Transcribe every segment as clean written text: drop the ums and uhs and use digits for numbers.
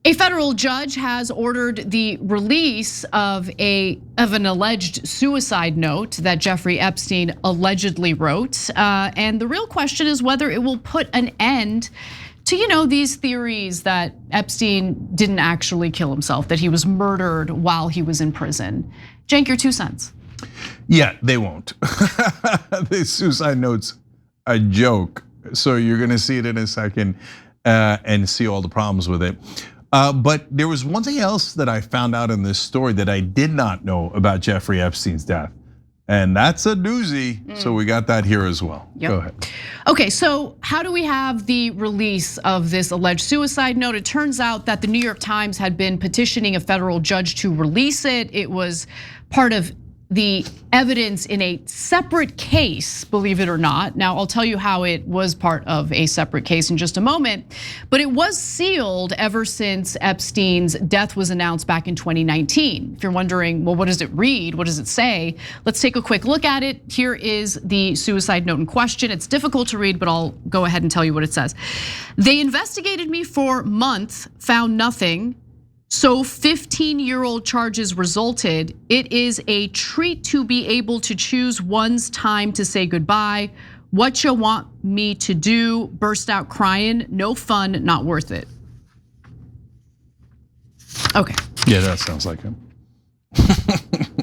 A federal judge has ordered the release of an alleged suicide note that Jeffrey Epstein allegedly wrote. And the real question is whether it will put an end to, these theories that Epstein didn't actually kill himself, that he was murdered while he was in prison. Cenk, your 2 cents. Yeah, they won't. The suicide note's a joke. So you're gonna see it in a second and see all the problems with it. But there was one thing else that I found out in this story that I did not know about Jeffrey Epstein's death. And that's a doozy, so we got that here as well. Yep. Go ahead. Okay, so how do we have the release of this alleged suicide note? It turns out that the New York Times had been petitioning a federal judge to release it. It was part of the evidence in a separate case, believe it or not. Now, I'll tell you how it was part of a separate case in just a moment, but it was sealed ever since Epstein's death was announced back in 2019. If you're wondering, well, what does it read? What does it say? Let's take a quick look at it. Here is the suicide note in question. It's difficult to read, but I'll go ahead and tell you what it says. They investigated me for months, found nothing. So 15-year-old charges resulted. It is a treat to be able to choose one's time to say goodbye. What you want me to do? Burst out crying. No fun, not worth it. Okay. Yeah, that sounds like him.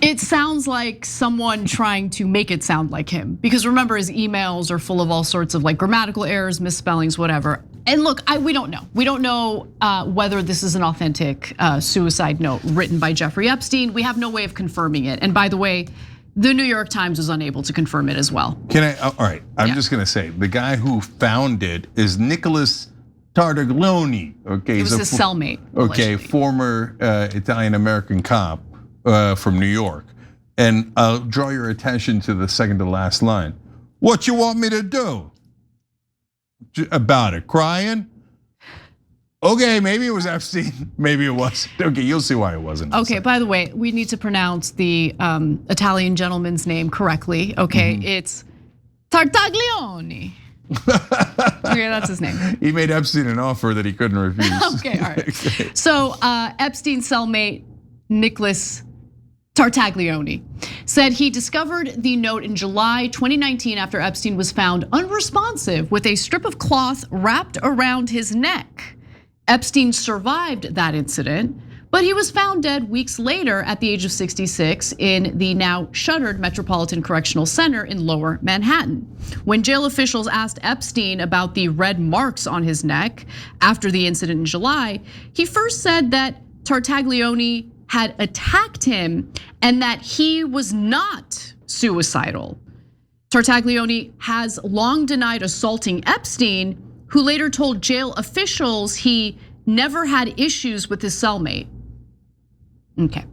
It sounds like someone trying to make it sound like him. Because remember, his emails are full of all sorts of grammatical errors, misspellings, whatever. And look, we don't know. We don't know whether this is an authentic suicide note written by Jeffrey Epstein. We have no way of confirming it. And by the way, the New York Times was unable to confirm it as well. All right, I'm just gonna say, the guy who found it is Nicholas Tartaglione. Okay, it was his cellmate. Okay, allegedly. Former Italian-American cop from New York. And I'll draw your attention to the second to last line. What you want me to do? About it, crying? Okay, maybe it was Epstein, maybe it wasn't. Okay, you'll see why it wasn't. Okay, by the way, we need to pronounce the Italian gentleman's name correctly. Okay, it's Tartaglione. Okay, that's his name. He made Epstein an offer that he couldn't refuse. Okay, all right. Okay. So Epstein's cellmate, Nicholas Tartaglione, said he discovered the note in July 2019 after Epstein was found unresponsive with a strip of cloth wrapped around his neck. Epstein survived that incident, but he was found dead weeks later at the age of 66 in the now shuttered Metropolitan Correctional Center in Lower Manhattan. When jail officials asked Epstein about the red marks on his neck after the incident in July, he first said that Tartaglione had attacked him and that he was not suicidal. Tartaglione has long denied assaulting Epstein, who later told jail officials he never had issues with his cellmate. Okay,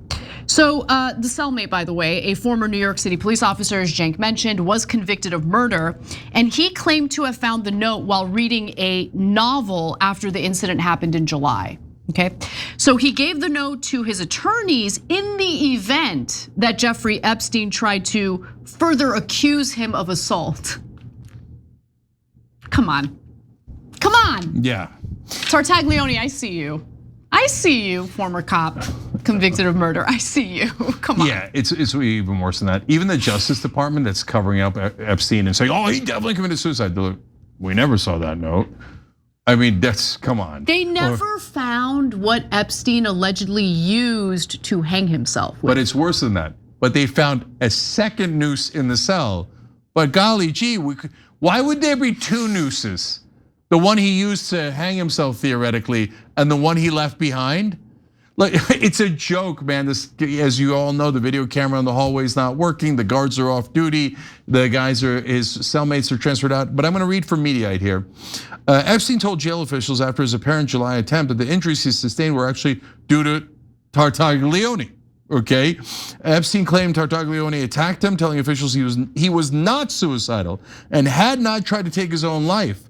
so the cellmate, by the way, a former New York City police officer, as Cenk mentioned, was convicted of murder, and he claimed to have found the note while reading a novel after the incident happened in July. Okay, so he gave the note to his attorneys in the event that Jeffrey Epstein tried to further accuse him of assault. Come on. Yeah. Tartaglione, I see you. I see you, former cop, convicted of murder. I see you, come on. Yeah, it's even worse than that. Even the Justice Department that's covering up Epstein and saying, oh, he definitely committed suicide. We never saw that note. I mean, come on. They never found what Epstein allegedly used to hang himself with. But it's worse than that. But they found a second noose in the cell. But golly gee, why would there be two nooses? The one he used to hang himself theoretically, and the one he left behind? Like, it's a joke, man. This, as you all know, the video camera in the hallway is not working. The guards are off duty. The guys his cellmates are transferred out. But I'm gonna read from Mediaite here. Epstein told jail officials after his apparent July attempt that the injuries he sustained were actually due to Tartaglione. Okay, Epstein claimed Tartaglione attacked him, telling officials he was not suicidal and had not tried to take his own life.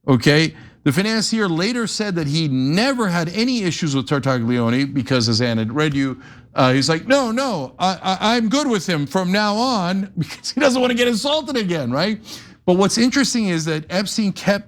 Okay, the financier later said that he never had any issues with Tartaglione because, as Ann had read you, he's like, no, I'm good with him from now on because he doesn't want to get assaulted again, right? But what's interesting is that Epstein kept,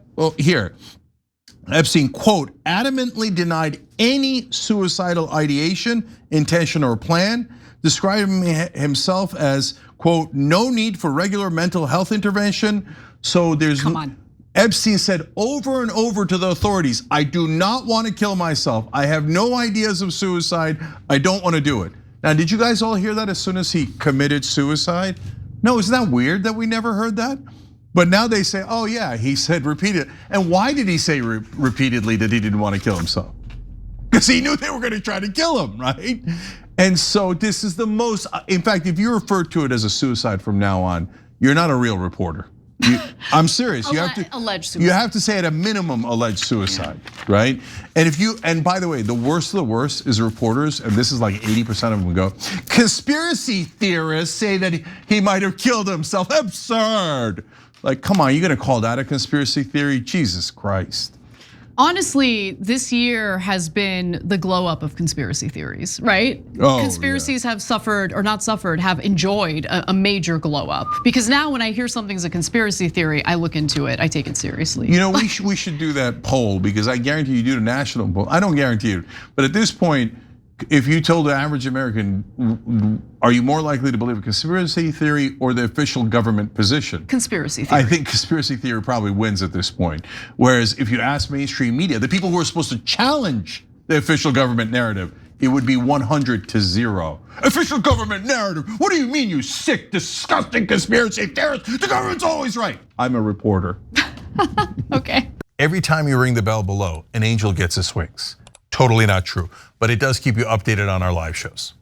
Epstein, quote, adamantly denied any suicidal ideation, intention, or plan, describing himself as, quote, no need for regular mental health intervention. So there's, come on. Epstein said over and over to the authorities, I do not want to kill myself. I have no ideas of suicide. I don't want to do it. Now, did you guys all hear that as soon as he committed suicide? No, isn't that weird that we never heard that? But now they say, oh yeah, he said repeatedly. And why did he say repeatedly that he didn't want to kill himself? Because he knew they were going to try to kill him, right? And so this is the most, in fact, if you refer to it as a suicide from now on, you're not a real reporter. I'm serious. You have to alleged suicide. You have to say at a minimum alleged suicide, right? And by the way, the worst of the worst is reporters, and this is like 80% of them go, conspiracy theorists say that he might have killed himself. Absurd. Like, come on, you're gonna call that a conspiracy theory? Jesus Christ. Honestly, this year has been the glow up of conspiracy theories, right? Oh, Conspiracies have suffered, or not suffered, have enjoyed a major glow up. Because now when I hear something's a conspiracy theory, I look into it, I take it seriously. You know, we should do that poll, because I guarantee you do the national poll. I don't guarantee it, but at this point, if you told the average American, are you more likely to believe a conspiracy theory or the official government position? Conspiracy theory. I think conspiracy theory probably wins at this point. Whereas if you ask mainstream media, the people who are supposed to challenge the official government narrative, it would be 100-0. Official government narrative, what do you mean, you sick, disgusting conspiracy theorist? The government's always right. I'm a reporter. Okay. Every time you ring the bell below, an angel gets his wings. Totally not true, but it does keep you updated on our live shows.